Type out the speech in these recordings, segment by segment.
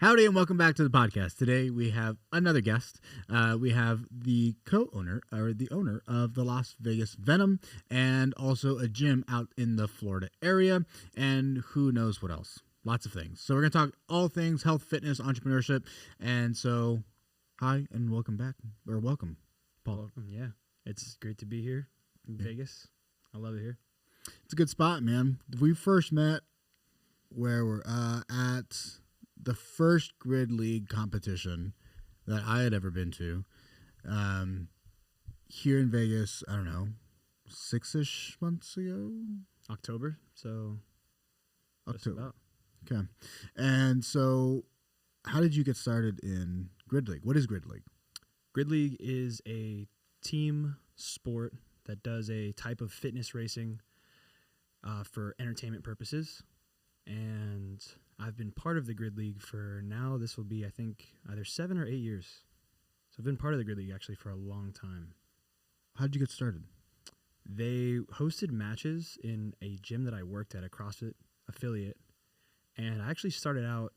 Howdy and welcome back to the podcast. Today we have another guest. We have the co-owner or the owner of the Las Vegas Venom and also a gym out in the Florida area and who knows what else. Lots of things. So we're going to talk all things health, fitness, entrepreneurship. And so hi and welcome back or welcome, Paul. Welcome. Yeah. It's great to be here in Vegas. I love it here. It's a good spot, man. We first met where we're at the first Grid League competition that I had ever been to here in Vegas, I don't know, 6-ish months ago? October. So October. Okay. And so how did you get started in Grid League? What is Grid League? Grid League is a team sport that does a type of fitness racing for entertainment purposes. And I've been part of the Grid League for now, this will be, I think, either 7 or 8 years. So I've been part of the Grid League actually for a long time. How did you get started? They hosted matches in a gym that I worked at, a CrossFit affiliate. And I actually started out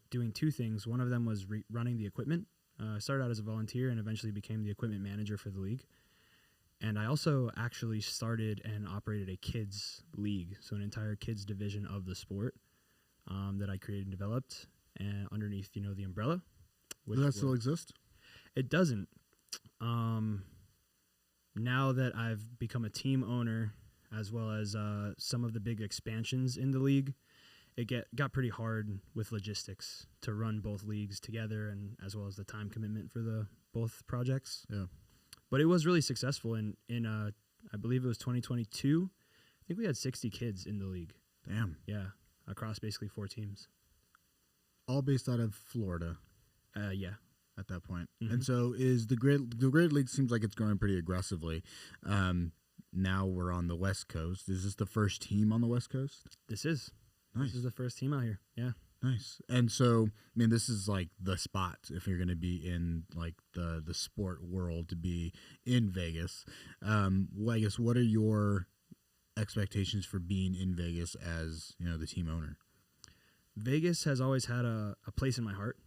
doing two things. One of them was running the equipment. I started out as a volunteer and eventually became the equipment manager for the league. And I also actually started and operated a kids league, so an entire kids division of the sport that I created and developed, and underneath, the umbrella. Does that still exist? It doesn't. Now that I've become a team owner, as well as some of the big expansions in the league, it got pretty hard with logistics to run both leagues together, and as well as the time commitment for the both projects. Yeah. But it was really successful. In I believe it was 2022. I think we had 60 kids in the league. Damn. Yeah, across basically 4 teams. All based out of Florida. Yeah. At that point. Mm-hmm. And so is the Grid League seems like it's growing pretty aggressively. Now we're on the West Coast. Is this the first team on the West Coast? This is. Nice. This is the first team out here. Yeah. Nice. And so, this is like the spot if you're going to be in like the sport world to be in Vegas. I guess what are your expectations for being in Vegas as, the team owner? Vegas has always had a place in my heart.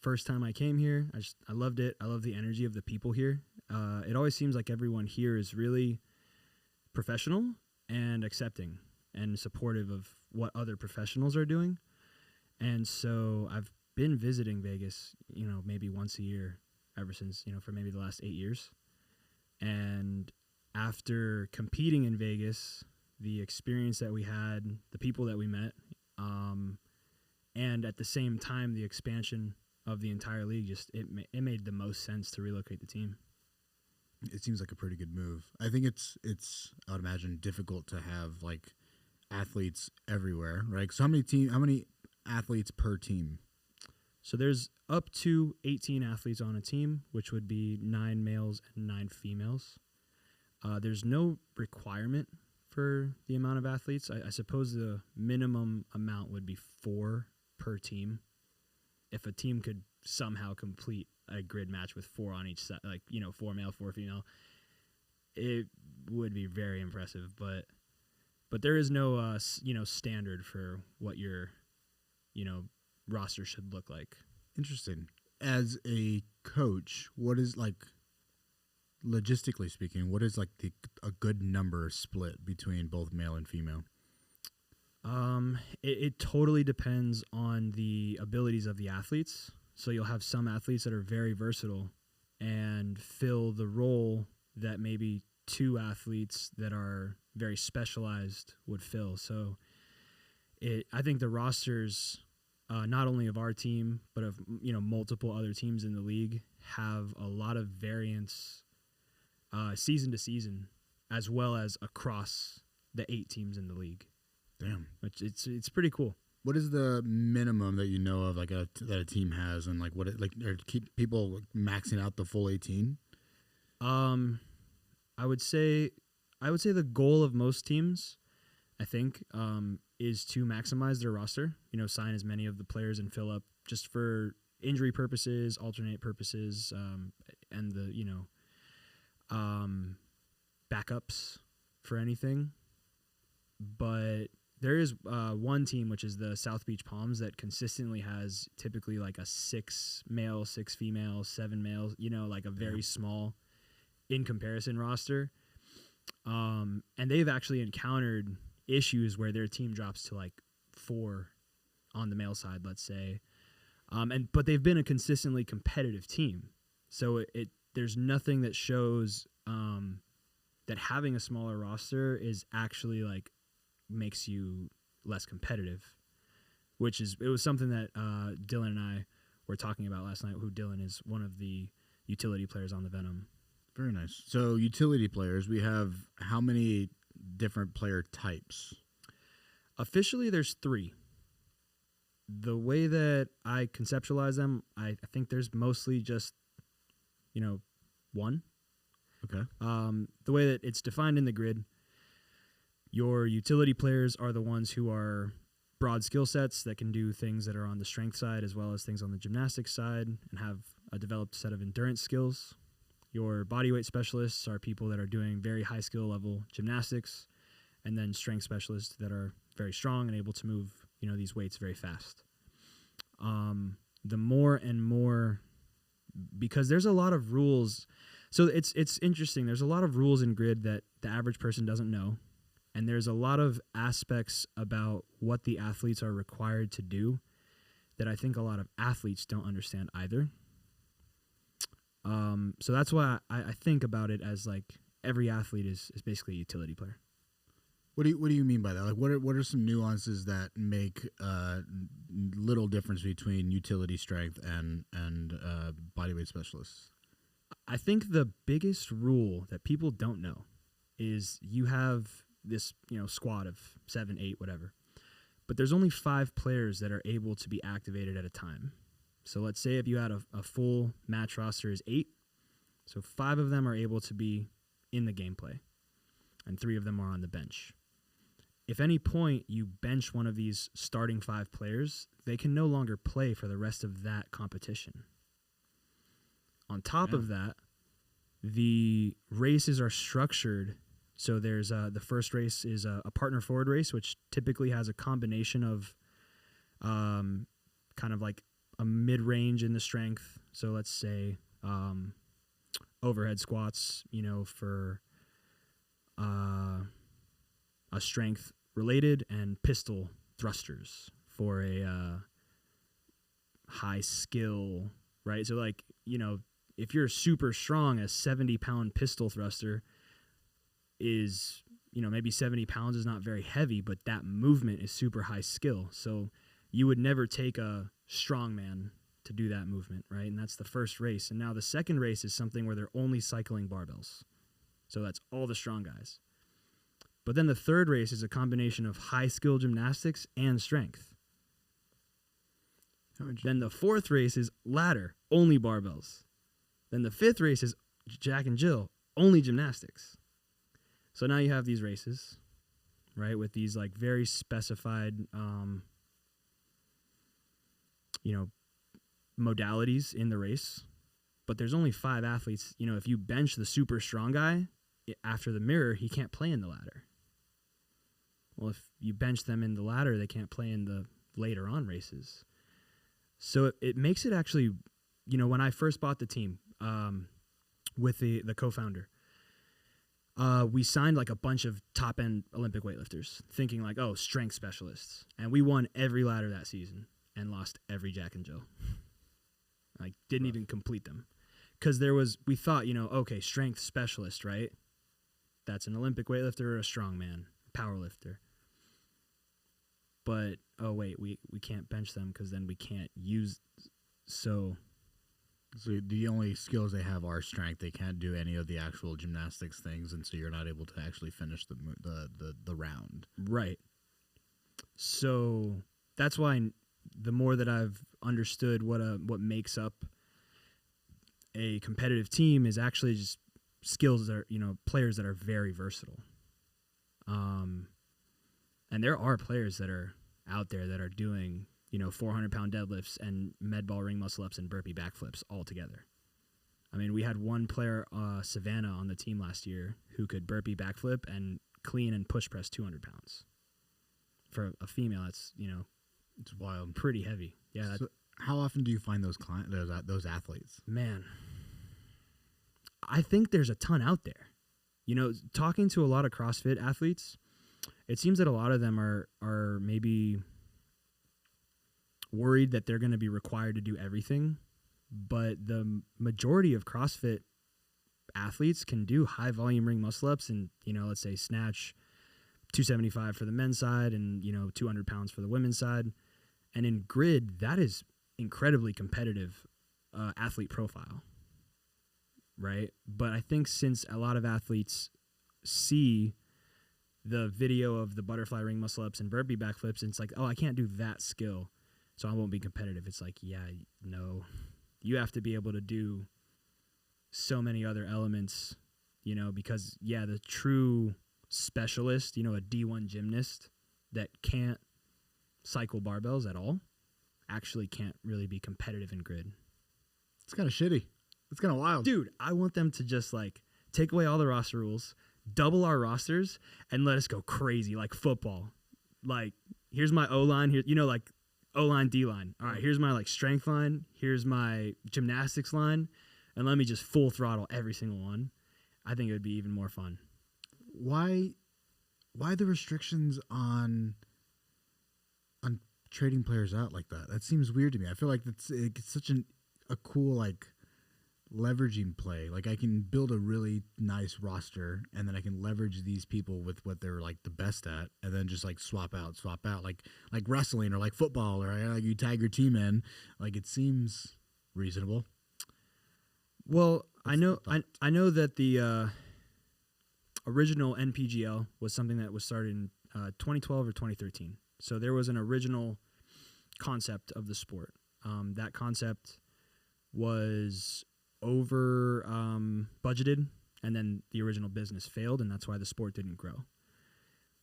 First time I came here, I loved it. I love the energy of the people here. It always seems like everyone here is really professional and accepting and supportive of what other professionals are doing. And so I've been visiting Vegas, maybe once a year ever since, for maybe the last 8 years. And after competing in Vegas, the experience that we had, the people that we met, and at the same time, the expansion of the entire league, it made the most sense to relocate the team. It seems like a pretty good move. I think it's I would imagine difficult to have like athletes everywhere, right? So how many athletes per team? So there's up to 18 athletes on a team, which would be 9 males and 9 females. There's no requirement for the amount of athletes. I suppose the minimum amount would be 4 per team. If a team could somehow complete a grid match with 4 on each side, 4 male, 4 female, it would be very impressive. But there is no standard for what your roster should look like. Interesting. As a coach, what is logistically speaking, what is a good number split between both male and female? It totally depends on the abilities of the athletes. So you'll have some athletes that are very versatile and fill the role that maybe 2 athletes that are very specialized would fill. So I think the rosters, not only of our team, but of multiple other teams in the league, have a lot of variance season to season, as well as across the 8 teams in the league. Damn, which it's pretty cool. What is the minimum that you know of, that a team has, and keep people maxing out the full 18? I would say the goal of most teams, I think, is to maximize their roster. Sign as many of the players and fill up just for injury purposes, alternate purposes, and the backups for anything. But there is one team, which is the South Beach Palms, that consistently has typically like a 6 male, 6 female, 7 males, like a very small in comparison roster. And they've actually encountered issues where their team drops to like 4 on the male side, let's say. But they've been a consistently competitive team. So there's nothing that shows that having a smaller roster is actually like makes you less competitive, it was something that Dylan and I were talking about last night, who Dylan is one of the utility players on the Venom. Very nice. So utility players, we have how many different player types? Officially, there's 3. The way that I conceptualize them, I think there's mostly just, 1. Okay. The way that it's defined in the grid, your utility players are the ones who are broad skill sets that can do things that are on the strength side as well as things on the gymnastics side and have a developed set of endurance skills. Your bodyweight specialists are people that are doing very high skill level gymnastics, and then strength specialists that are very strong and able to move, these weights very fast. The more and more, because there's a lot of rules. So it's interesting. There's a lot of rules in grid that the average person doesn't know. And there's a lot of aspects about what the athletes are required to do that I think a lot of athletes don't understand either. So that's why I think about it as like every athlete is basically a utility player. What do you mean by that? Like, what are some nuances that make little difference between utility strength and bodyweight specialists? I think the biggest rule that people don't know is you have this squad of 7, 8, whatever, but there's only 5 players that are able to be activated at a time. So let's say if you had a full match roster is 8, so 5 of them are able to be in the gameplay, and 3 of them are on the bench. If any point you bench one of these starting 5 players, they can no longer play for the rest of that competition. On top of that, the races are structured. So there's the first race is a partner forward race, which typically has a combination of kind of like a mid-range in the strength. So let's say overhead squats, for a strength related, and pistol thrusters for a high skill, right? So like, if you're super strong, a 70-pound pistol thruster is, maybe 70 pounds is not very heavy, but that movement is super high skill. So you would never take a strong man to do that movement, right? And that's the first race. And now the second race is something where they're only cycling barbells. So that's all the strong guys. But then the third race is a combination of high skill gymnastics and strength. Then the fourth race is ladder, only barbells. Then the fifth race is Jack and Jill, only gymnastics. So now you have these races, right, with these like very specified, modalities in the race. But there's only 5 athletes. If you bench the super strong guy after the mirror, he can't play in the ladder. Well, if you bench them in the ladder, they can't play in the later on races. So it makes it actually, when I first bought the team with the co-founder, we signed like a bunch of top-end Olympic weightlifters, thinking like, oh, strength specialists. And we won every ladder that season and lost every Jack and Jill. Like, didn't even complete them. Because we thought, okay, strength specialist, right? That's an Olympic weightlifter or a strongman, power lifter. But, oh, wait, we can't bench them because then we can't use... So the only skills they have are strength. They can't do any of the actual gymnastics things, and so you're not able to actually finish the round. Right. So that's why the more that I've understood what makes up a competitive team is actually just skills that are, players that are very versatile. And there are players that are out there that are doing, 400-pound deadlifts and med ball ring muscle ups and burpee backflips all together. I mean, we had one player, Savannah, on the team last year who could burpee backflip and clean and push press 200 pounds for a female, that's, It's wild. pretty heavy. Yeah. So how often do you find those those athletes? Man, I think there's a ton out there. Talking to a lot of CrossFit athletes, it seems that a lot of them are maybe worried that they're going to be required to do everything, but the majority of CrossFit athletes can do high volume ring muscle ups and, let's say snatch 275 for the men's side and, 200 pounds for the women's side. And in grid, that is incredibly competitive athlete profile, right? But I think since a lot of athletes see the video of the butterfly ring muscle ups and burpee backflips, and it's like, oh, I can't do that skill, so I won't be competitive. It's like, yeah, no, you have to be able to do so many other elements, because, yeah, the true specialist, a D1 gymnast that can't cycle barbells at all actually can't really be competitive in grid. It's kind of shitty. It's kind of wild. Dude, I want them to just, take away all the roster rules, double our rosters, and let us go crazy like football. Here's my O-line, here, O-line, D-line. All right, here's my, strength line. Here's my gymnastics line. And let me just full throttle every single one. I think it would be even more fun. Why the restrictions on trading players out like that? That seems weird to me. I feel like it's such a cool, leveraging play. I can build a really nice roster, and then I can leverage these people with what they're the best at, and then just swap out like wrestling or football, or you tag your team in. It seems reasonable. Well, I know that the original NPGL was something that was started in 2012 or 2013. So there was an original concept of the sport. That concept was over budgeted, and then the original business failed, and that's why the sport didn't grow.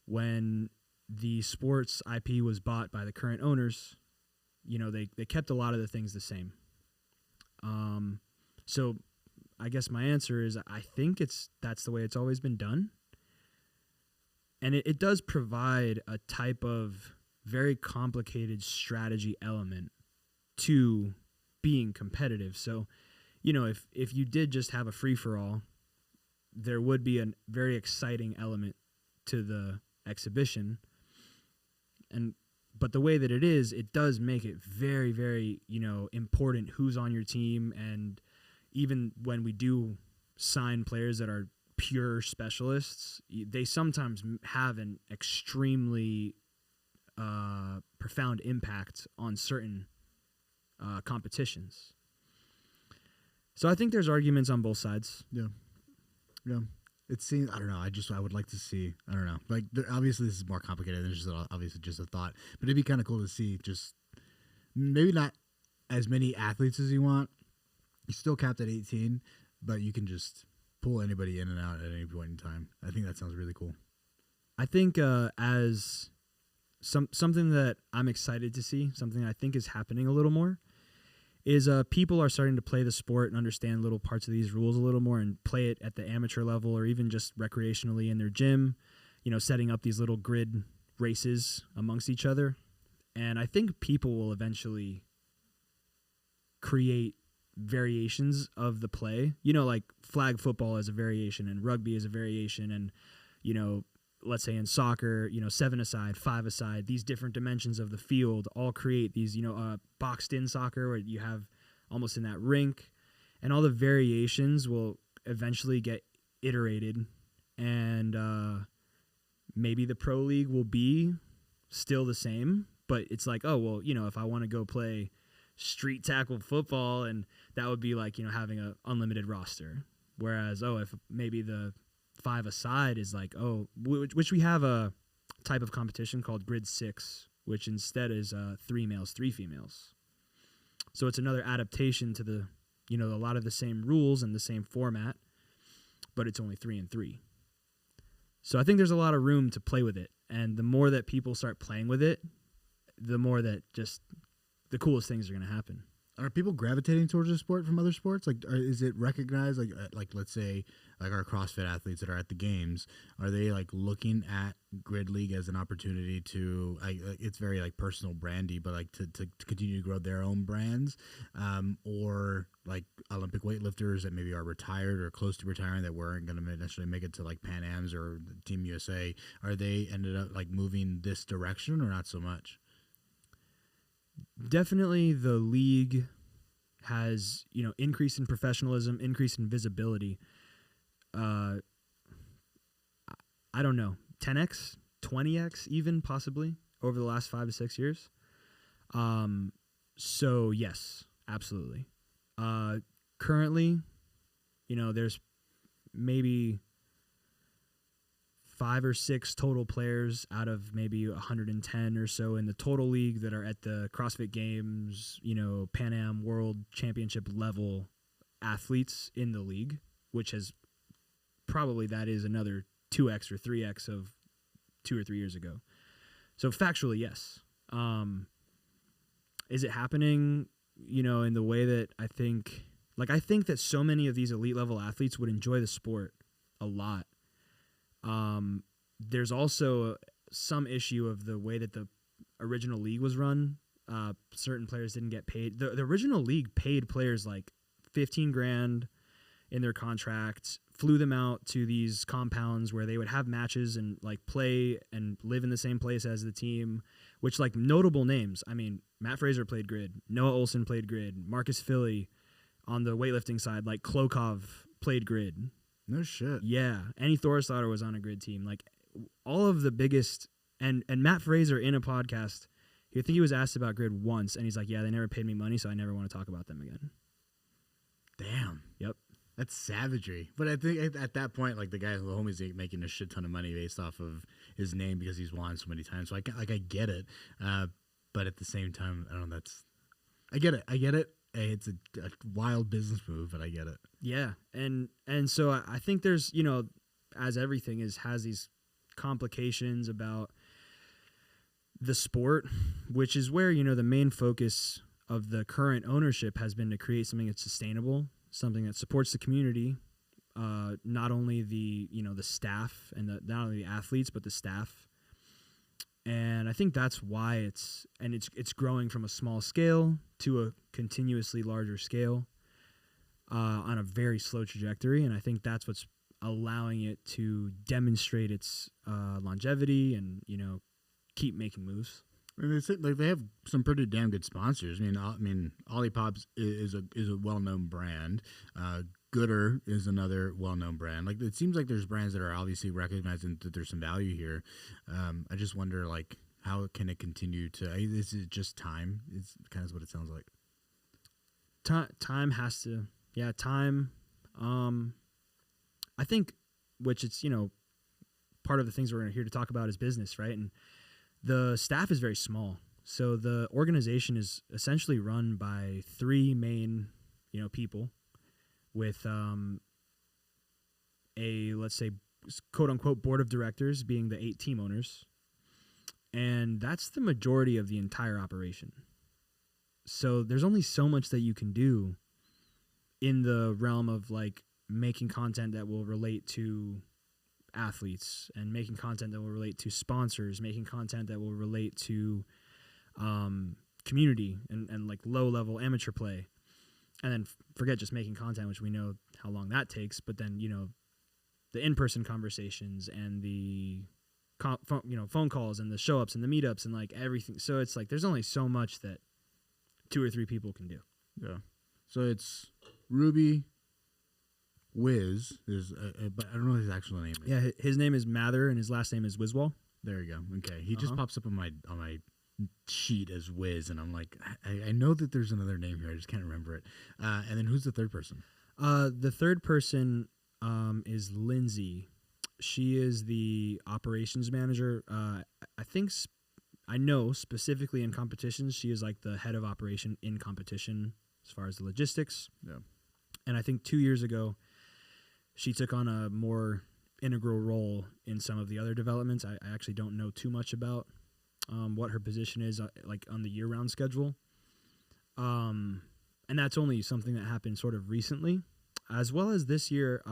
When the sports IP was bought by the current owners, they kept a lot of the things the same. So I guess my answer is I think that's the way it's always been done. And it does provide a type of very complicated strategy element to being competitive. So, if you did just have a free-for-all, there would be a very exciting element to the exhibition. But the way that it does make it very, very, important who's on your team. And even when we do sign players that are pure specialists, they sometimes have an extremely profound impact on certain competitions. So I think there's arguments on both sides. Yeah. It seems, I don't know. I would like to see, I don't know. Obviously this is more complicated than just a thought, but it'd be kind of cool to see just maybe not as many athletes as you want. You're still capped at 18, but you can just pull anybody in and out at any point in time. I think that sounds really cool. I think as something that I'm excited to see, something I think is happening a little more, is people are starting to play the sport and understand little parts of these rules a little more and play it at the amateur level or even just recreationally in their gym, setting up these little grid races amongst each other. And I think people will eventually create variations of the play, flag football is a variation and rugby is a variation, and let's say in soccer, 7-a-side, 5-a-side, these different dimensions of the field all create these, boxed in soccer where you have almost in that rink, and all the variations will eventually get iterated, and maybe the pro league will be still the same, but it's if I want to go play street tackle football, and that would be having a unlimited roster. Whereas, if maybe the 5-a-side is which we have a type of competition called Grid 6, which instead is 3 males, 3 females. So it's another adaptation to the, a lot of the same rules and the same format, but it's only 3 and 3. So I think there's a lot of room to play with it. And the more that people start playing with it, the more that just the coolest things are going to happen. Are people gravitating towards the sport from other sports? Is it recognized? Let's say, our CrossFit athletes that are at the games, are they looking at Grid League as an opportunity to, it's very like personal brandy, but like to continue to grow their own brands, or like Olympic weightlifters that maybe are retired or close to retiring that weren't going to necessarily make it to like Pan Am's or Team USA, are they ended up like moving this direction or not so much? Definitely the league has, increase in professionalism, increase in visibility. I don't know, 10x, 20x even possibly over the last 5 to 6 years. So yes, absolutely. Currently, there's maybe 5 or 6 total players out of maybe 110 or so in the total league that are at the CrossFit Games, Pan Am World Championship level athletes in the league, which has probably that is another 2x or 3x of 2 or 3 years ago. So factually, yes. Is it happening, in the way that I think that so many of these elite level athletes would enjoy the sport a lot. There's also some issue of the way that the original league was run. Certain players didn't get paid. The original league paid players like $15,000 in their contracts, flew them out to these compounds where they would have matches and like play and live in the same place as the team, which like notable names. I mean, Matt Fraser played grid. Noah Olson played grid. Marcus Philly on the weightlifting side, like Klokov played grid. No shit. Yeah. Annie Thorslaughter was on a grid team. Like all of the biggest, and Matt Fraser in a podcast, I think he was asked about grid once and he's like, yeah, they never paid me money, so I never want to talk about them again. Damn. Yep. That's savagery. But I think at that point, like the homie's making a shit ton of money based off of his name because he's won so many times. So I get it. But at the same time, I don't know. I get it. Hey, it's a wild business move, but I get it. Yeah. And so I think there's, as everything has these complications about the sport, which is where, the main focus of the current ownership has been to create something that's sustainable, something that supports the community, not only the staff and not only the athletes, but the staff. And I think that's why it's growing from a small scale to a continuously larger scale on a very slow trajectory. And I think that's what's allowing it to demonstrate its longevity and, keep making moves. I mean, they have some pretty damn good sponsors. I mean, Olipop's is a well-known brand. Gooder is another well-known brand. Like it seems like there's brands that are obviously recognizing that there's some value here. I just wonder, like, how can it continue to? This is just time. It's kind of what it sounds like. Time has to, yeah. Time. I think, which it's part of the things we're here to talk about is business, right? And the staff is very small. So the organization is essentially run by 3 main, people with a, let's say, quote unquote, board of directors being the 8 team owners. And that's the majority of the entire operation. So there's only so much that you can do in the realm of like making content that will relate to athletes and making content that will relate to sponsors, making content that will relate to community and like low level amateur play. And then forget just making content, which we know how long that takes, but then, the in-person conversations and the phone calls and the show-ups and the meetups and like everything. So it's like there's only so much that 2 or 3 people can do. Yeah. So it's Ruby, Wiz is, but I don't know what his actual name is. Yeah, his name is Mather and his last name is Wiswall. There you go. Okay, he just pops up on my sheet as Wiz, and I'm like, I know that there's another name here. I just can't remember it. And then who's the third person? The third person is Lindsay. She is the operations manager. I know specifically in competitions, she is like the head of operation in competition as far as the logistics. Yeah. And I think 2 years ago, she took on a more integral role in some of the other developments. I actually don't know too much about what her position is like on the year-round schedule. And that's only something that happened sort of recently. As well as this year,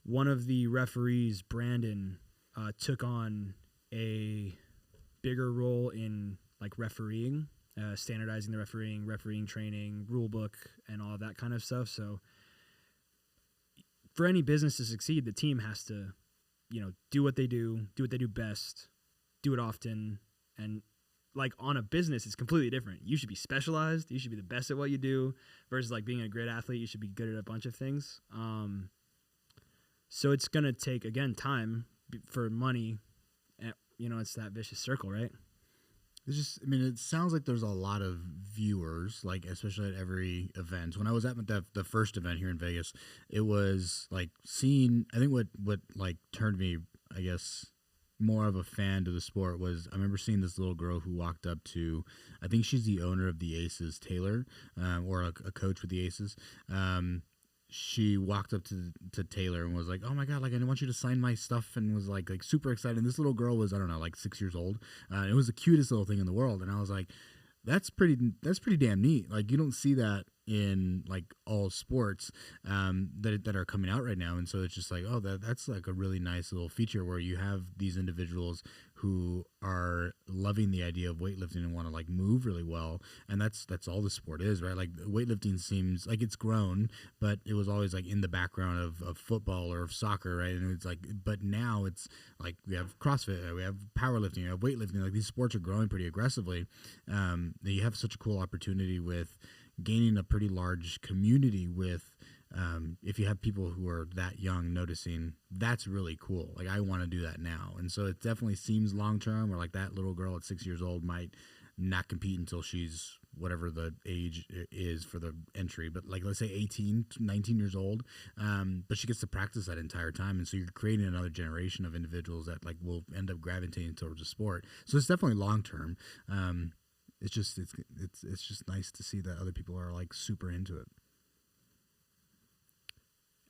one of the referees, Brandon, took on a bigger role in like refereeing, standardizing the refereeing training, rule book, and all of that kind of stuff. So for any business to succeed, the team has to, do what they do best, do it often. And like on a business, it's completely different. You should be specialized. You should be the best at what you do versus like being a great athlete. You should be good at a bunch of things. So it's going to take, again, time for money. It's that vicious circle, right? It's just, it sounds like there's a lot of viewers, like especially at every event. When I was at the first event here in Vegas, it was like seeing, I think what like turned me, I guess, more of a fan to the sport was I remember seeing this little girl who walked up to, I think she's the owner of the Aces, Taylor, or a coach with the Aces. She walked up to Taylor and was like, "Oh my God, like I want you to sign my stuff," and was like super excited. And this little girl was, I don't know, like 6 years old. It was the cutest little thing in the world. And I was like, that's pretty damn neat. Like you don't see that in like all sports that are coming out right now. And so it's just like, oh, that's like a really nice little feature where you have these individuals who are loving the idea of weightlifting and want to like move really well. And that's all the sport is, right? Like weightlifting seems like it's grown, but it was always like in the background of football or of soccer, right? And it's like, but now it's like we have CrossFit, we have powerlifting, we have weightlifting. Like these sports are growing pretty aggressively. You have such a cool opportunity with gaining a pretty large community with, if you have people who are that young noticing, that's really cool. Like I want to do that now. And so it definitely seems long-term where like that little girl at 6 years old might not compete until she's whatever the age is for the entry, but like let's say 18, 19 years old. But she gets to practice that entire time. And so you're creating another generation of individuals that like will end up gravitating towards the sport. So it's definitely long-term. It's just nice to see that other people are like super into it.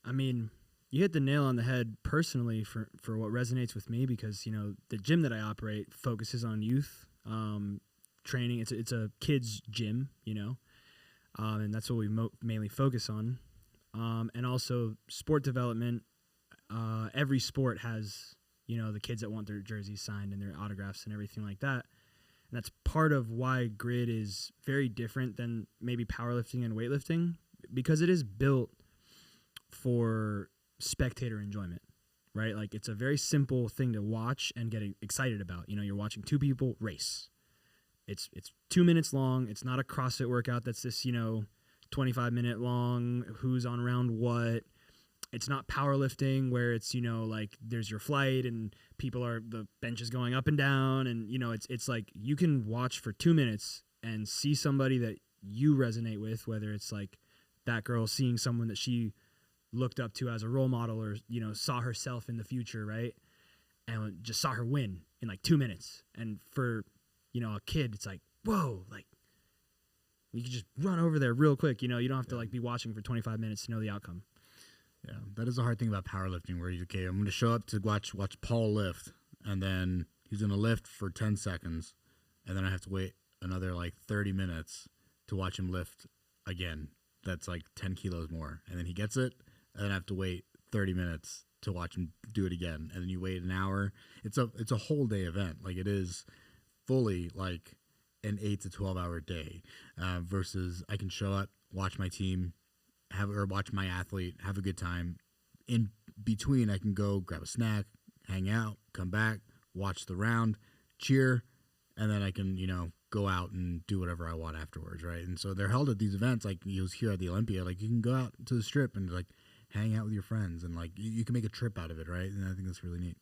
You hit the nail on the head personally for what resonates with me because, the gym that I operate focuses on youth training. It's a kids gym, and that's what we mainly focus on. And also sport development. Every sport has, the kids that want their jerseys signed and their autographs and everything like that. And that's part of why grid is very different than maybe powerlifting and weightlifting because it is built for spectator enjoyment, right? Like it's a very simple thing to watch and get excited about. You're watching two people race. It's 2 minutes long. It's not a CrossFit workout that's this, 25-minute long, who's on round what. It's not powerlifting where it's, like there's your flight and the bench is going up and down. And, it's like you can watch for 2 minutes and see somebody that you resonate with, whether it's like that girl seeing someone that she looked up to as a role model or, saw herself in the future, right? And just saw her win in like 2 minutes. And for, a kid, it's like, whoa, like you can just run over there real quick. You don't have to like be watching for 25 minutes to know the outcome. Yeah, that is the hard thing about powerlifting where I'm going to show up to watch Paul lift, and then he's going to lift for 10 seconds, and then I have to wait another like 30 minutes to watch him lift again. That's like 10 kilos more. And then he gets it, and then I have to wait 30 minutes to watch him do it again. And then you wait an hour. It's a whole day event. Like it is fully like an 8 to 12 hour day versus I can show up, watch my team, watch my athlete, have a good time. In between, I can go grab a snack, hang out, come back, watch the round, cheer, and then I can, go out and do whatever I want afterwards, right? And so they're held at these events, like you was here at the Olympia, like you can go out to the strip and like hang out with your friends and like you can make a trip out of it, right? And I think that's really neat.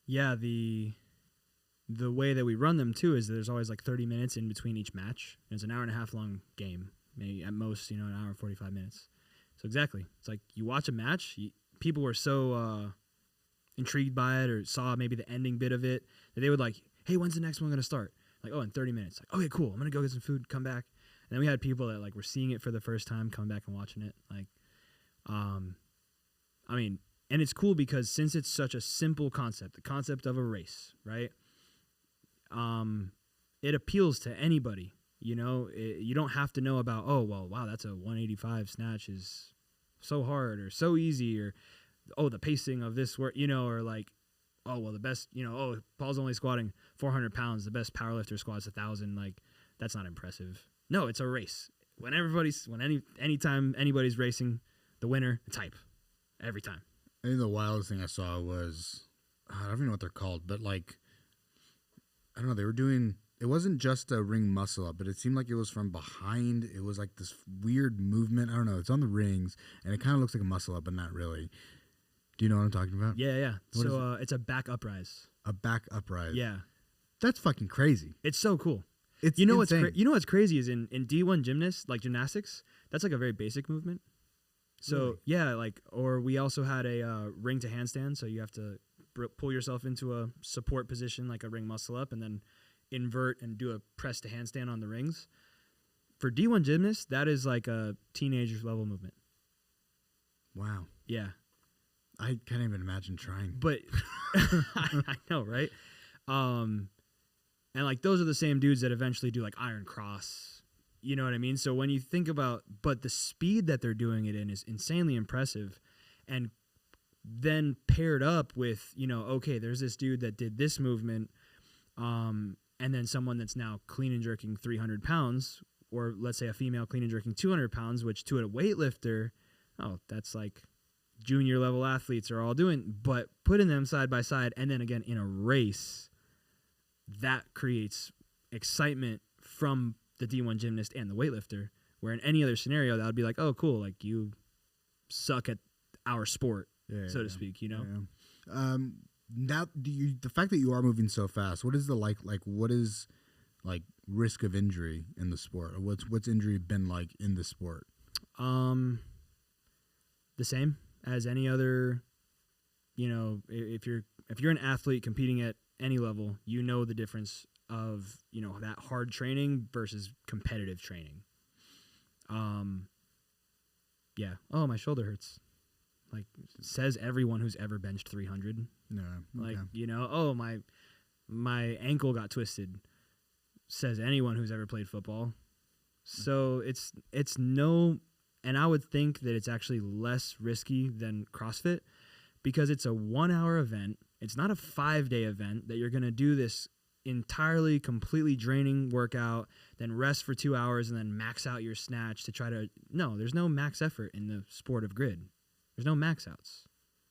Yeah, the way that we run them too is there's always like 30 minutes in between each match. It's an hour and a half long game. Maybe at most, an hour and 45 minutes. So exactly. It's like you watch a match, people were so intrigued by it or saw maybe the ending bit of it that they would like, hey, when's the next one going to start? Like, in 30 minutes. Like, okay, cool. I'm going to go get some food, come back. And then we had people that like were seeing it for the first time, coming back and watching it. Like, and it's cool because since it's such a simple concept, the concept of a race, right? It appeals to anybody. You don't have to know about, wow, that's a 185 snatch is so hard or so easy or, the pacing of this work, or like oh, well, the best, Paul's only squatting 400 pounds. The best powerlifter squats 1,000. Like, that's not impressive. No, it's a race. Anytime anybody's racing, the winner, it's hype. Every time. I think the wildest thing I saw was, I don't even know what they're called, but like, I don't know, they were doing, it wasn't just a ring muscle up, but it seemed like it was from behind. It was like this weird movement. I don't know. It's on the rings, and it kind of looks like a muscle up, but not really. Do you know what I'm talking about? Yeah. So it's a back uprise. A back uprise. Yeah. That's fucking crazy. It's so cool. It's insane. What's crazy is in D1 gymnastics, that's like a very basic movement. So really? Yeah, or we also had a ring to handstand. So you have to pull yourself into a support position, like a ring muscle up, and then invert and do a press to handstand on the rings. For D1 gymnasts, that is like a teenager's level movement. Wow. Yeah. I can't even imagine trying. But I know, right? And like those are the same dudes that eventually do like Iron Cross. You know what I mean? So when you think about, but the speed that they're doing it in is insanely impressive. And then paired up with, okay, there's this dude that did this movement, and then someone that's now clean and jerking 300 pounds, or let's say a female clean and jerking 200 pounds, which to a weightlifter, that's like junior level athletes are all doing, but putting them side by side, and then again in a race, that creates excitement from the D1 gymnast and the weightlifter, where in any other scenario, that would be like, oh, cool, like you suck at our sport. So to speak, Yeah. Now, the fact that you are moving so fast, what is what is risk of injury in the sport, or what's injury been like in the sport? The same as any other. If you're an athlete competing at any level, the difference of that hard training versus competitive training. Yeah. Oh, my shoulder hurts. Like, says everyone who's ever benched 300. No. Like, oh, my ankle got twisted. Says anyone who's ever played football. So it's no, and I would think that it's actually less risky than CrossFit because it's a 1 hour event. It's not a 5-day event that you're going to do this entirely, completely draining workout, then rest for 2 hours and then max out your snatch to try to, no, there's no max effort in the sport of grid. There's no max outs.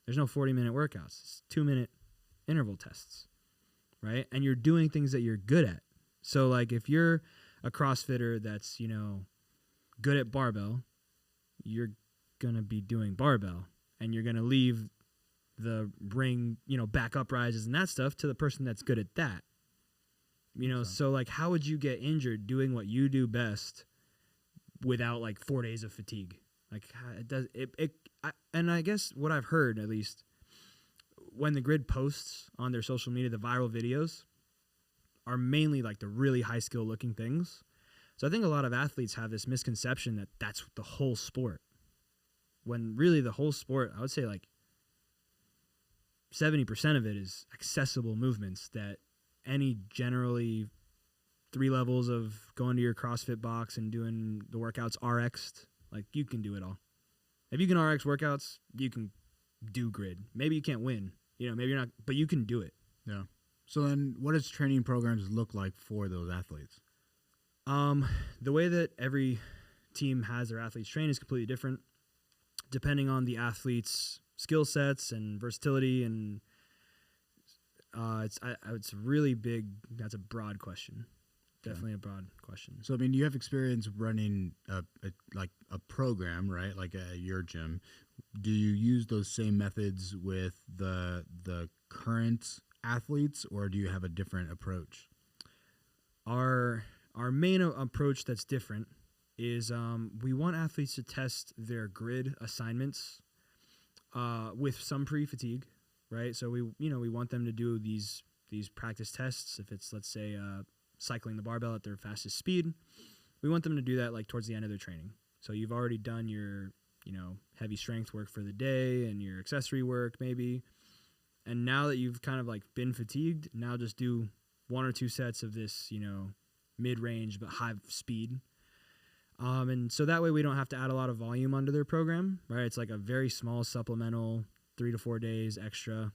There's no 40-minute workouts. It's 2-minute interval tests, right? And you're doing things that you're good at. So, like, if you're a CrossFitter that's, good at barbell, you're going to be doing barbell. And you're going to leave the ring, back up rises and that stuff to the person that's good at that. So, like, how would you get injured doing what you do best without, 4 days of fatigue? Like, it does it and I guess what I've heard, at least, when the grid posts on their social media, the viral videos are mainly like the really high skill looking things. So I think a lot of athletes have this misconception that that's the whole sport. When really the whole sport, I would say 70% of it is accessible movements that any generally 3 levels of going to your CrossFit box and doing the workouts RX'd, you can do it all. If you can RX workouts, you can do grid. Maybe you can't win. Maybe you're not, but you can do it. Yeah. So then what does training programs look like for those athletes? The way that every team has their athletes train is completely different, depending on the athlete's skill sets and versatility. And it's really big. That's a broad question. Definitely a broad question. So, I mean, you have experience running a program, right? Like your gym. Do you use those same methods with the current athletes, or do you have a different approach? Our main approach that's different is we want athletes to test their grid assignments with some pre-fatigue, right? So we want them to do these practice tests. If it's, let's say, cycling the barbell at their fastest speed, we want them to do that towards the end of their training. So you've already done your heavy strength work for the day and your accessory work maybe, and now that you've kind of been fatigued, now just do 1 or 2 sets of this mid-range but high speed, and so that way we don't have to add a lot of volume onto their program, right? It's like a very small supplemental 3 to 4 days extra.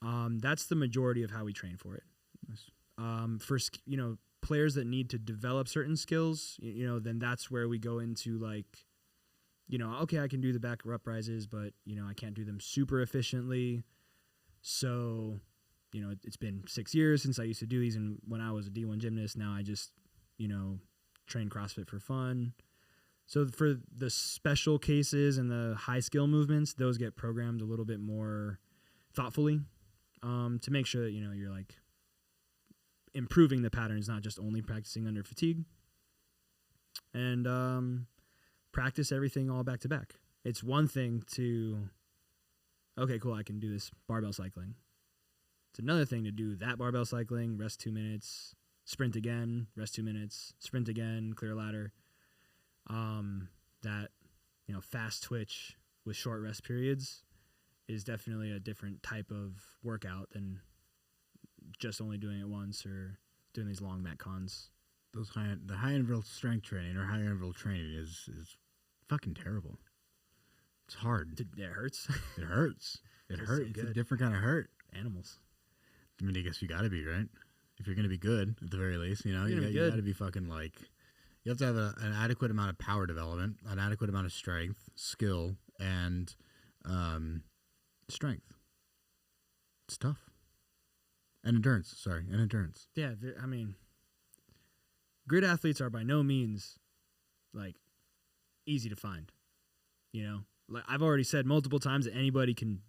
That's the majority of how we train for it. Nice. For players that need to develop certain skills, then that's where we go into like, okay, I can do the back rep rises, but I can't do them super efficiently. So, it's been 6 years since I used to do these, and when I was a D1 gymnast, now I just, train CrossFit for fun. So for the special cases and the high skill movements, those get programmed a little bit more thoughtfully, to make sure that, you're like improving the patterns, not just only practicing under fatigue, and practice everything all back to back. It's one thing to, okay, cool, I can do this barbell cycling. It's another thing to do that barbell cycling, rest 2 minutes, sprint again, rest 2 minutes, sprint again, clear ladder. That, fast twitch with short rest periods is definitely a different type of workout than just only doing it once or doing these long metcons. The high interval strength training or high interval training is fucking terrible. It's hard. It hurts. It hurts. It hurts. So it's good. a different kind of hurt. Animals. I mean, I guess you got to be, right? If you're going to be good, at the very least, you got to be fucking like, you have to have an adequate amount of power development, an adequate amount of strength, skill, and strength. It's tough. And endurance. Yeah, I mean, grid athletes are by no means like easy to find. Like I've already said multiple times that anybody can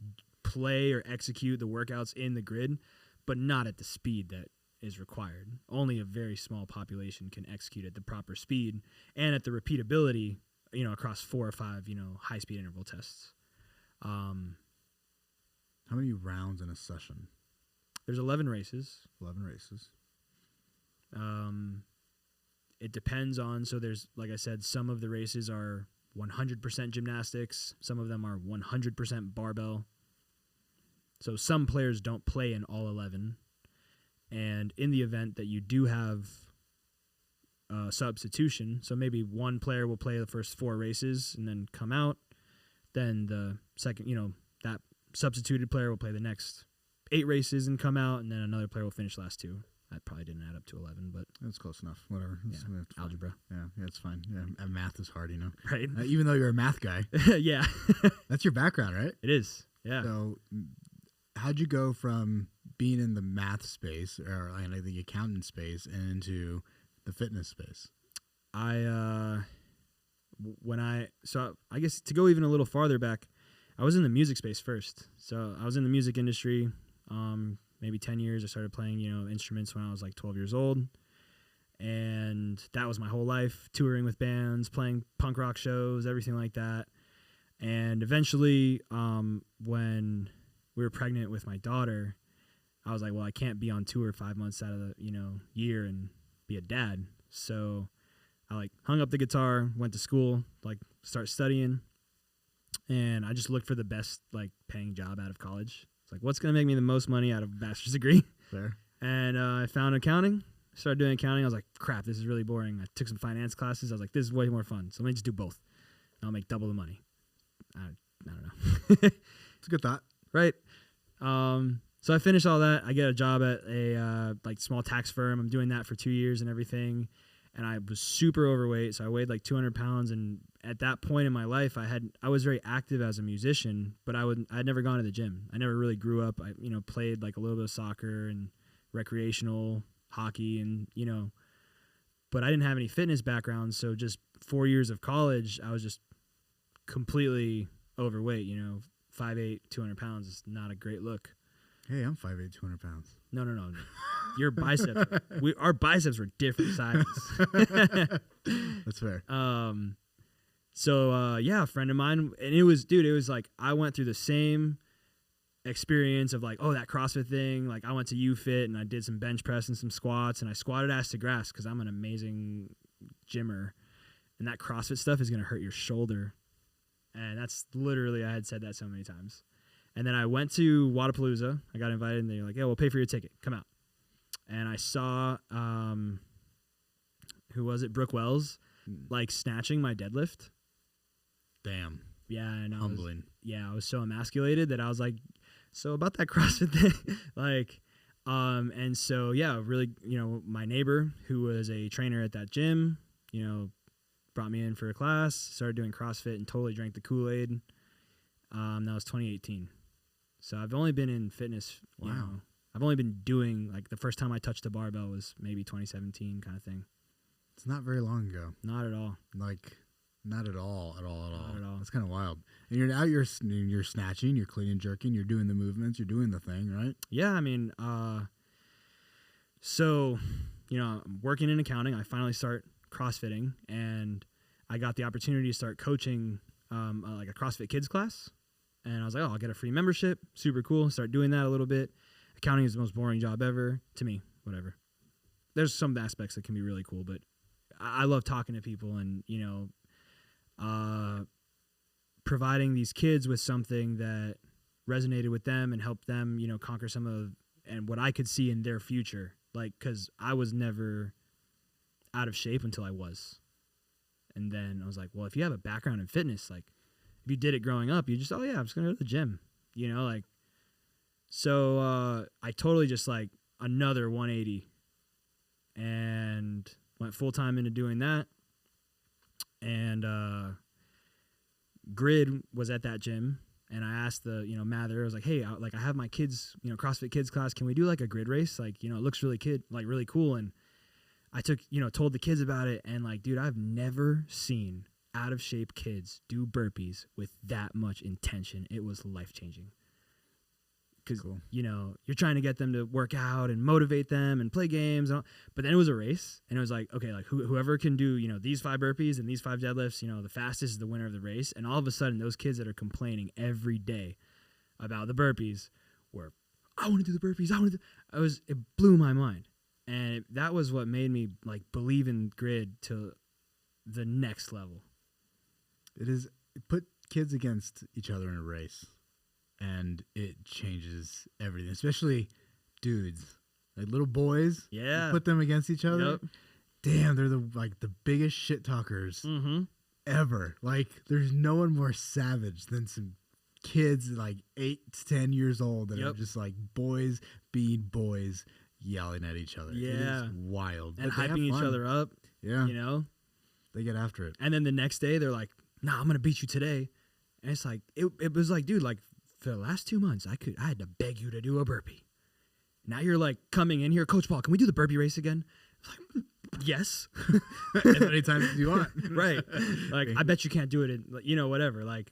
play or execute the workouts in the grid, but not at the speed that is required. Only a very small population can execute at the proper speed and at the repeatability, across 4 or 5, high speed interval tests. How many rounds in a session? There's 11 races. 11 races. It depends on, so there's, like I said, some of the races are 100% gymnastics. Some of them are 100% barbell. So some players don't play in all 11. And in the event that you do have substitution, so maybe one player will play the first 4 races and then come out, then the second, that substituted player will play the next 8 races and come out, and then another player will finish last 2. That probably didn't add up to 11, but that's close enough. Whatever. Yeah, algebra. Yeah, it's fine. Yeah, math is hard, Right. Even though you're a math guy. Yeah. That's your background, right? It is. Yeah. So, how'd you go from being in the math space or like the accountant space and into the fitness space? I guess to go even a little farther back, I was in the music space first. So I was in the music industry, maybe 10 years. I started playing, instruments when I was like 12 years old. And that was my whole life, touring with bands, playing punk rock shows, everything like that. And eventually, when we were pregnant with my daughter, I was like, well, I can't be on tour 5 months out of the, year and be a dad. So I hung up the guitar, went to school, start studying. And I just looked for the best paying job out of college. It's like, what's going to make me the most money out of a bachelor's degree? Fair. And I found accounting, started doing accounting. I was like, crap, this is really boring. I took some finance classes. I was like, this is way more fun. So let me just do both. And I'll make double the money. I don't know. It's a good thought. Right. So I finished all that. I get a job at a small tax firm. I'm doing that for 2 years and everything. And I was super overweight, so I weighed 200 pounds. And at that point in my life, I was very active as a musician, but I'd never gone to the gym. I never really grew up. I played a little bit of soccer and recreational hockey, and but I didn't have any fitness background. So just 4 years of college, I was just completely overweight. 5'8", 200 pounds is not a great look. Hey, I'm 5'8", 200 pounds. No. Your biceps. Our biceps were different sizes. That's fair. So a friend of mine, and it was I went through the same experience of that CrossFit thing. I went to UFit and I did some bench press and some squats, and I squatted ass to grass because I'm an amazing gymmer, and that CrossFit stuff is going to hurt your shoulder. And that's literally, I had said that so many times. And then I went to Wadapalooza. I got invited, and they're like, yeah, we'll pay for your ticket. Come out. And I saw, who was it? Brooke Wells, snatching my deadlift. Damn. Yeah. And humbling. I was so emasculated that I was like, So about that CrossFit thing, like, and so, yeah, really, my neighbor who was a trainer at that gym, brought me in for a class, started doing CrossFit and totally drank the Kool-Aid. That was 2018. So I've only been in fitness. Wow. I've only been doing, like, the first time I touched a barbell was maybe 2017 kind of thing. It's not very long ago. Not at all. Like, not at all. Not at all. That's kind of wild. And you're out, you're snatching, you're clean and jerking, you're doing the movements, you're doing the thing, right? Yeah, I mean, so, I'm working in accounting. I finally start CrossFitting, and I got the opportunity to start coaching like a CrossFit Kids class. And I was like, oh, I'll get a free membership. Super cool. Start doing that a little bit. Accounting is the most boring job ever to me, whatever. There's some aspects that can be really cool, but I love talking to people and, providing these kids with something that resonated with them and helped them, conquer some of and what I could see in their future. Like, because I was never out of shape until I was. And then I was like, well, if you have a background in fitness, like, if you did it growing up, you just, oh, yeah, I'm just going to go to the gym, So I totally just, like, another 180 and went full-time into doing that. And Grid was at that gym, and I asked the, Mather, I was like, hey, I have my kids, CrossFit Kids class. Can we do, like, a grid race? Like, it looks really really cool. And I told the kids about it, and, like, dude, I've never seen out-of-shape kids do burpees with that much intention. It was life-changing. Because, cool. You're trying to get them to work out and motivate them and play games. But then it was a race, and it was like, okay, like whoever can do, these 5 burpees and these 5 deadlifts, the fastest is the winner of the race. And all of a sudden, those kids that are complaining every day about the burpees were, I want to do the burpees. It blew my mind. And that was what made me, like, believe in Grid to the next level. It put kids against each other in a race, and it changes everything, especially dudes, like little boys. Yeah. You put them against each other. Yep. Damn, they're the biggest shit talkers ever. Like, there's no one more savage than some kids like 8 to 10 years old that are just like boys being boys yelling at each other. Yeah. It is wild. And hyping each other up. Yeah. They get after it. And then the next day they're like, nah, I'm going to beat you today. And it's like, it was like, dude, like, for the last 2 months, I had to beg you to do a burpee. Now you're like coming in here, Coach Paul, can we do the burpee race again? Like, yes. As many times as you want. Right. Like, I bet you can't do it in, whatever. Like,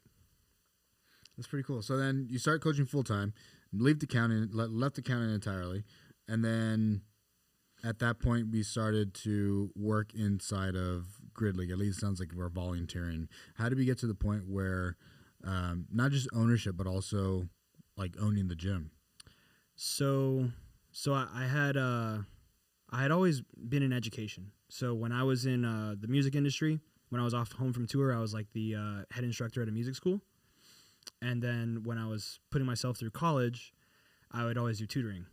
that's pretty cool. So then you start coaching full time, left accounting entirely, and then at that point we started to work inside of Grid League. At least it sounds like we're volunteering. How did we get to the point where not just ownership, but also like owning the gym? So I had always been in education. So when I was in the music industry, when I was off home from tour, I was like the head instructor at a music school. And then when I was putting myself through college, I would always do tutoring.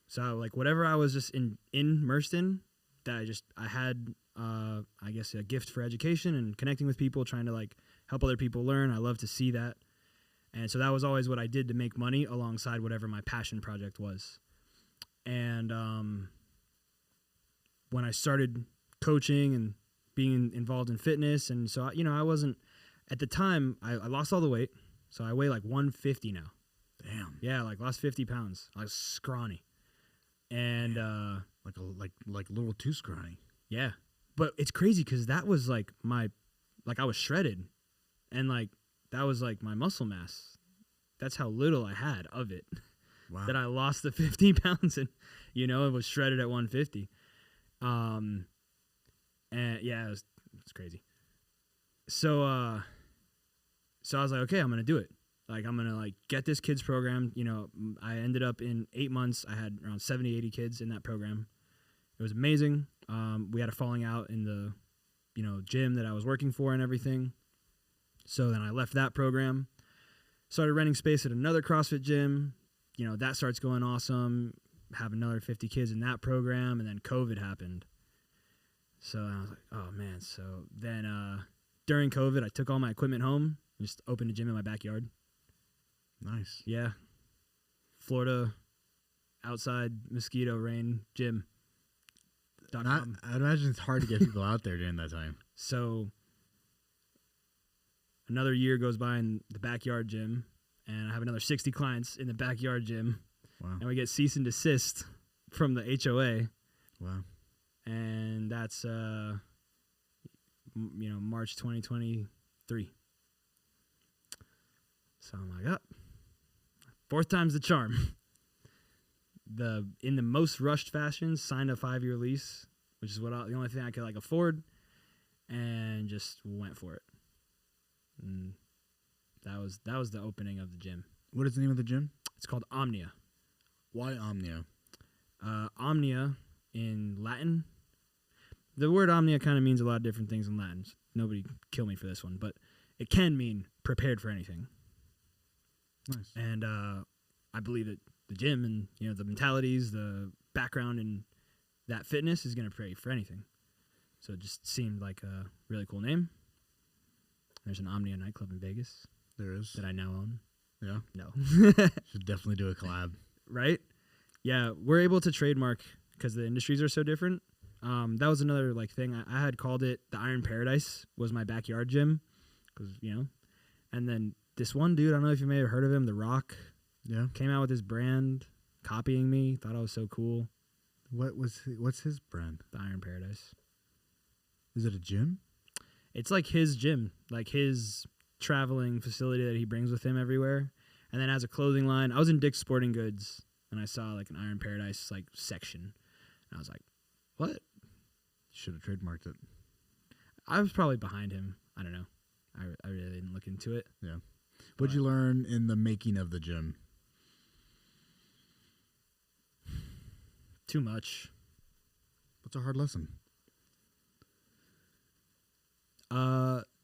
So like whatever I was just immersed in, that I had I guess a gift for education and connecting with people, trying to like help other people learn. I love to see that. And so that was always what I did to make money alongside whatever my passion project was. And when I started coaching and being involved in fitness, and so, I wasn't, at the time, I lost all the weight. So I weigh like 150 now. Damn. Yeah, like lost 50 pounds. I was scrawny. And like a little too scrawny. Yeah. But it's crazy because that was like I was shredded. And like, that was like my muscle mass. That's how little I had of it. Wow. That I lost the 50 pounds and, it was shredded at 150. And yeah, it's crazy. So I was like, okay, I'm going to do it. Like, I'm going to like get this kids program. I ended up in 8 months. I had around 70, 80 kids in that program. It was amazing. We had a falling out in the, gym that I was working for and everything. So then I left that program, started renting space at another CrossFit gym. That starts going awesome. Have another 50 kids in that program, and then COVID happened. So I was like, oh man. So then during COVID, I took all my equipment home and just opened a gym in my backyard. Nice. Yeah. Florida outside mosquito rain gym. I imagine it's hard to get people out there during that time. So another year goes by in the backyard gym, and I have another 60 clients in the backyard gym. Wow. And we get cease and desist from the HOA. Wow. And that's, March 2023. So I'm like, fourth time's the charm. In the most rushed fashion, signed a 5-year lease, which is the only thing I could afford, and just went for it. And that was the opening of the gym. What is the name of the gym? It's called Omnia. Why Omnia? Omnia in Latin. The word Omnia kind of means a lot of different things in Latin. Nobody kill me for this one, but it can mean prepared for anything. Nice. And I believe that the gym and the mentalities, the background, and that fitness is going to prepare you for anything. So it just seemed like a really cool name. There's an Omnia nightclub in Vegas. There is. That I now own. Yeah. No. Should definitely do a collab. Right? Yeah, we're able to trademark because the industries are so different. That was another thing. I had called it the Iron Paradise was my backyard gym, because and then this one dude, I don't know if you may have heard of him, The Rock. Yeah. Came out with his brand, copying me. Thought I was so cool. What's his brand? The Iron Paradise. Is it a gym? It's like his gym, like his traveling facility that he brings with him everywhere. And then has a clothing line. I was in Dick's Sporting Goods, and I saw an Iron Paradise section. And I was like, what? Should have trademarked it. I was probably behind him. I don't know. I really didn't look into it. Yeah. What'd you learn in the making of the gym? Too much. What's a hard lesson?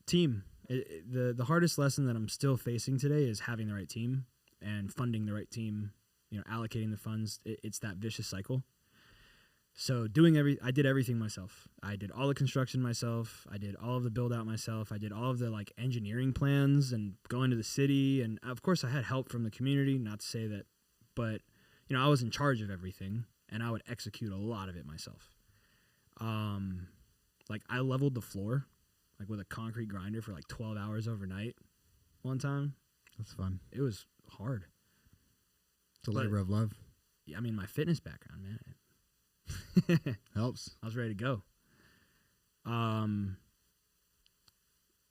Team. The hardest lesson that I'm still facing today is having the right team and funding the right team, allocating the funds. It's that vicious cycle. So I did everything myself. I did all the construction myself. I did all of the build out myself. I did all of the engineering plans and going to the city. And of course I had help from the community, not to say that, but I was in charge of everything and I would execute a lot of it myself. I leveled the floor with a concrete grinder for 12 hours overnight one time. That's fun. It was hard. It's a labor of love. I mean, my fitness background, man. Helps. I was ready to go.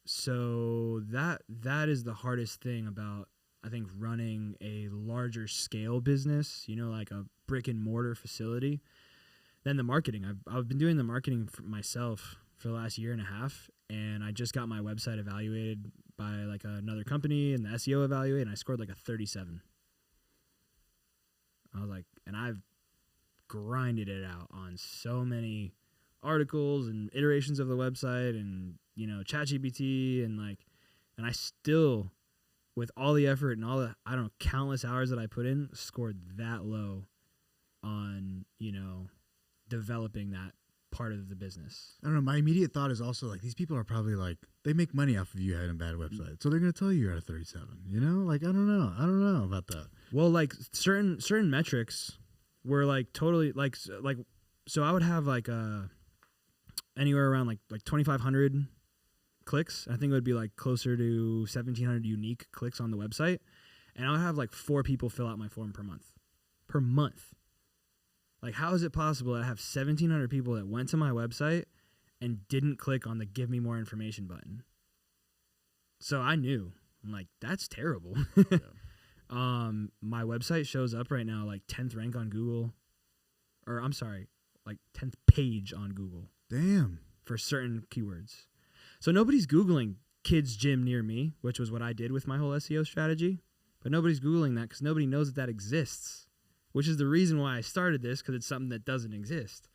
So that is the hardest thing about, I think, running a larger scale business, like a brick and mortar facility, than the marketing. I've been doing the marketing for myself for the last year and a half, and I just got my website evaluated by another company and the SEO evaluated, and I scored a 37. I was and I've grinded it out on so many articles and iterations of the website and ChatGPT and I still, with all the effort and all the countless hours that I put in, scored that low on developing that part of the business. I don't know. My immediate thought is also these people are probably they make money off of you having a bad website, so they're gonna tell you you're at a 37. I don't know about that. Well, certain metrics were totally so I would have anywhere around 2,500 clicks. I think it would be closer to 1,700 unique clicks on the website, and I would have 4 people fill out my form per month. How is it possible that I have 1,700 people that went to my website and didn't click on the give me more information button? So I knew. I'm that's terrible. Yeah. My website shows up right now 10th rank on Google, or I'm sorry, 10th page on Google. Damn. For certain keywords. So nobody's Googling kids gym near me, which was what I did with my whole SEO strategy. But nobody's Googling that because nobody knows that exists, which is the reason why I started this, because it's something that doesn't exist.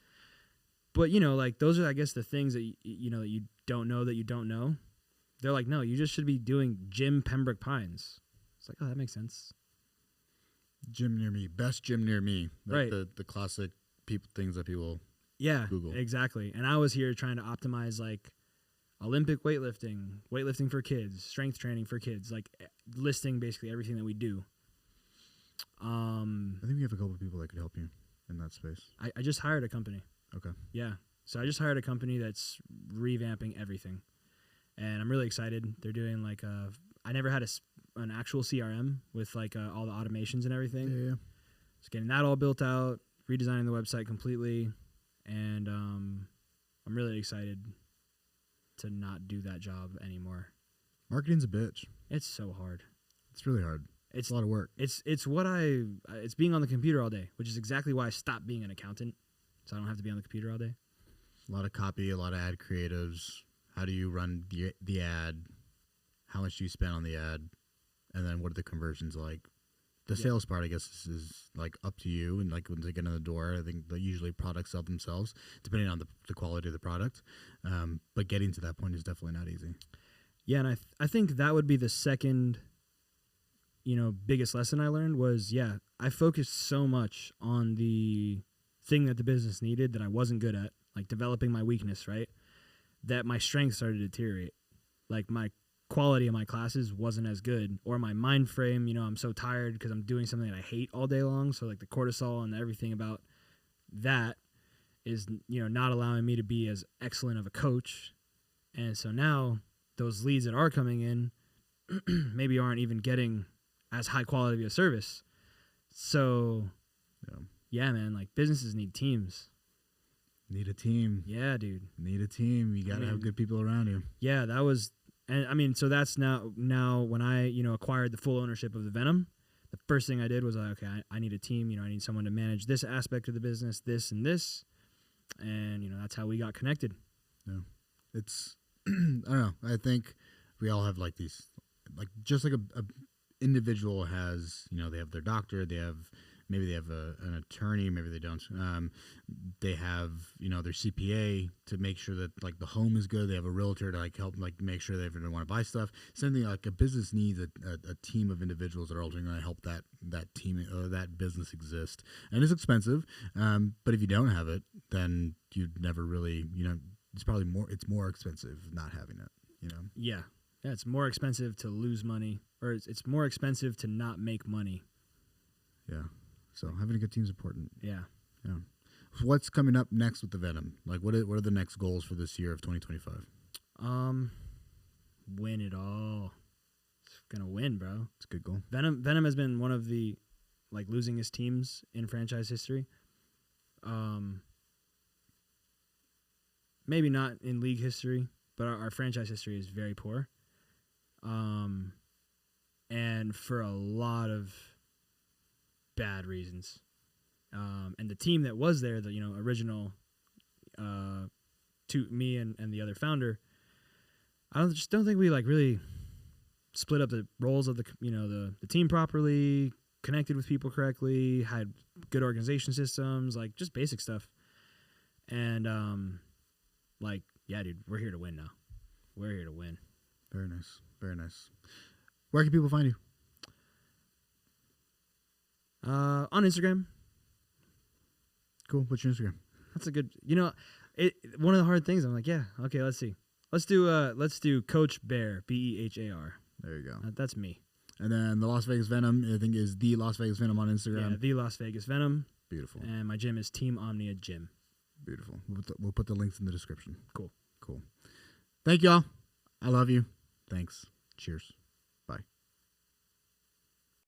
But, those are, I guess, the things that, that you don't know that you don't know. They're no, you just should be doing Gym Pembroke Pines. It's oh, that makes sense. Gym near me. Best gym near me. Right. The classic things that people Google. Exactly. And I was here trying to optimize Olympic weightlifting for kids, strength training for kids, listing basically everything that we do. I think we have a couple of people that could help you in that space. I just hired a company. Okay. Yeah. So I just hired a company that's revamping everything. And I'm really excited. They're doing like I never had an actual CRM with like all the automations and everything. Yeah. Just getting that all built out, redesigning the website completely. And I'm really excited to not do that job anymore. Marketing's a bitch. It's so hard. It's really hard. It's a lot of work. It's being on the computer all day, which is exactly why I stopped being an accountant. So I don't have to be on the computer all day. A lot of copy, a lot of ad creatives. How do you run the ad? How much do you spend on the ad? And then what are the conversions like? The sales part, I guess, is like up to you. And like when they get in the door, I think they usually products sell themselves, depending on the quality of the product. But getting to that point is definitely not easy. Yeah, and I think that would be the second, biggest lesson I learned was, I focused so much on the thing that the business needed that I wasn't good at, like developing my weakness, right? That my strength started to deteriorate. Like my quality of my classes wasn't as good, or my mind frame, I'm so tired because I'm doing something that I hate all day long. So like the cortisol and everything about that is, not allowing me to be as excellent of a coach. And so now those leads that are coming in maybe aren't even getting as high quality of a service. So yeah, man, like businesses need teams. Need a team. Yeah, dude. Need a team. You got to have good people around you. Yeah, that was, and I mean, so that's now when I, acquired the full ownership of the Venom, the first thing I did was like, okay, I need a team. I need someone to manage this aspect of the business, this and this. And, that's how we got connected. Yeah. It's, I don't know. I think we all have like these, like just like a individual has, they have their doctor, maybe they have an attorney, maybe they don't. They have, their CPA to make sure that like the home is good. They have a realtor to like help like make sure they ever want to buy stuff. Same thing, like a business needs a team of individuals that are ultimately going to help that team or that business exist. And it's expensive, but if you don't have it, then you'd never really, it's more expensive not having it. Yeah, it's more expensive to lose money, or it's more expensive to not make money. Yeah. So having a good team is important. Yeah. Yeah. So what's coming up next with the Venom? Like, what are the next goals for this year of 2025? Win it all. It's gonna win, bro. It's a good goal. Venom has been one of the losingest teams in franchise history. Maybe not in league history, but our franchise history is very poor. And for a lot of bad reasons. And the team that was there, the original to me and the other founder, I just don't think we really split up the roles of the team properly, connected with people correctly, had good organization systems, like just basic stuff. And yeah, dude, we're here to win now. We're here to win. Very nice. Very nice. Where can people find you? On Instagram. Cool. What's your Instagram? That's a good, one of the hard things, I'm like, yeah, okay, let's see. Let's do Coach Bear, Behar. There you go. That's me. And then the Las Vegas Venom, I think, is the Las Vegas Venom on Instagram. Yeah, the Las Vegas Venom. Beautiful. And my gym is Team Omnia Gym. Beautiful. We'll put the links in the description. Cool. Thank y'all. I love you. Thanks. Cheers.